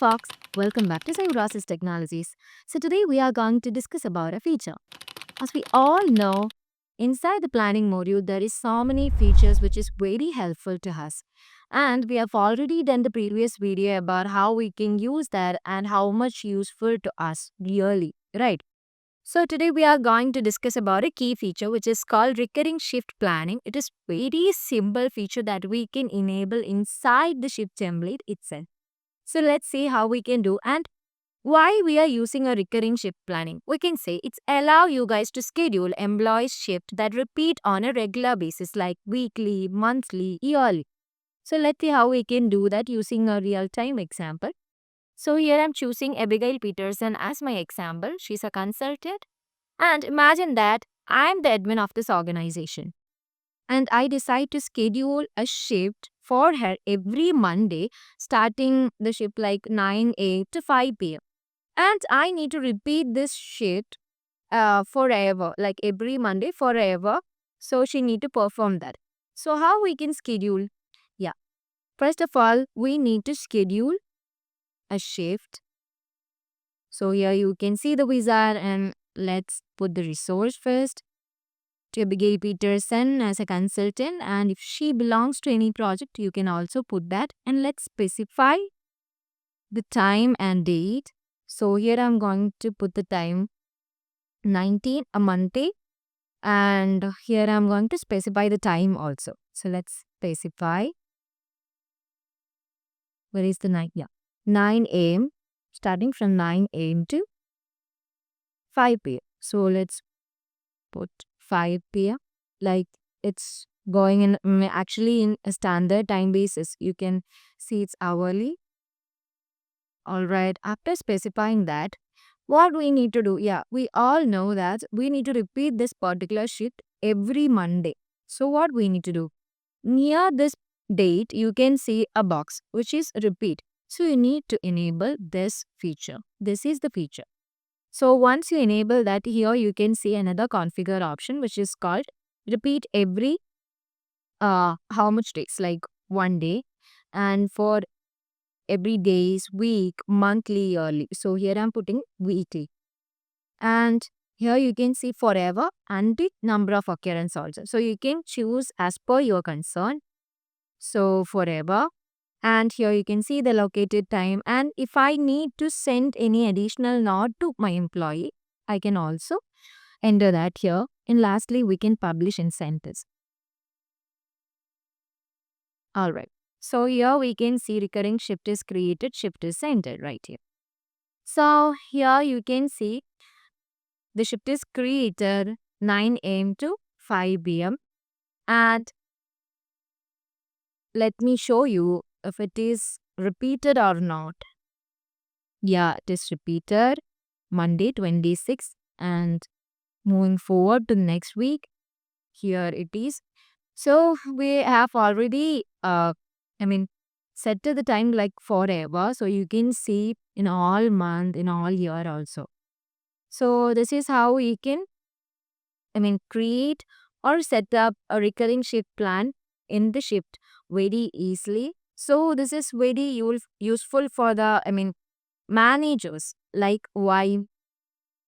Fox. Welcome back to Cyberosys Technologies. So today we are going to discuss about a feature. As we all know, inside the planning module there is so many features which is very helpful to us. And we have already done the previous video about how we can use that and how much useful to us really, right? So today we are going to discuss about a key feature which is called recurring shift planning. It is very simple feature that we can enable inside the shift template itself. So let's see how we can do and why we are using a recurring shift planning. We can say it's allow you guys to schedule employees shift that repeat on a regular basis like weekly, monthly, yearly. So let's see how we can do that using a real-time example. So here I'm choosing Abigail Peterson as my example. She's a consultant. And imagine that I'm the admin of this organization. And I decide to schedule a shift for her every Monday, starting the shift like 9 a.m. to 5 p.m. And I need to repeat this shift forever, like every Monday forever. So she need to perform that. So how we can schedule? Yeah. First of all, we need to schedule a shift. So here you can see the wizard and let's put the resource first to Abigail Peterson as a consultant, and if she belongs to any project you can also put that, and let's specify the time and date. So here I'm going to put the time 19 a Monday, and here I'm going to specify the time also. So let's specify where is the 9 a.m. starting from 9 a.m. to 5 p.m. So let's put 5 p.m. like it's going in actually in a standard time basis. You can see it's hourly. All right, after specifying that, what we need to do? Yeah, we all know that we need to repeat this particular shift every Monday. So what we need to do? Near this date, you can see a box which is repeat. So you need to enable this feature. This is the feature. So once you enable that, here you can see another configure option which is called repeat every how much days, like 1 day, and for every days, week, monthly, yearly. So here I'm putting weekly, and here you can see forever and the number of occurrence also. So you can choose as per your concern. So forever, and here you can see the located time, and if I need to send any additional note to my employee, I can also enter that here. And lastly, we can publish in sentence. All right. So here we can see recurring shift is created, shift is entered right here. So here you can see the shift is created 9 a.m. to 5 p.m. And let me show you if it is repeated or not. Yeah, it is repeated Monday 26 and moving forward to next week. Here it is. So we have already set to the time like forever. So you can see in all month, in all year also. So this is how we can create or set up a recurring shift plan in the shift very easily. So this is very useful for the managers. Like why?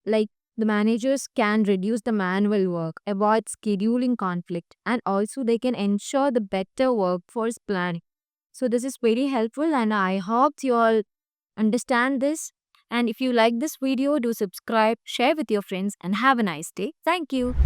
Like the managers can reduce the manual work, avoid scheduling conflict, and also they can ensure the better workforce planning. So this is very helpful, and I hope you all understand this. And if you like this video, do subscribe, share with your friends, and have a nice day. Thank you.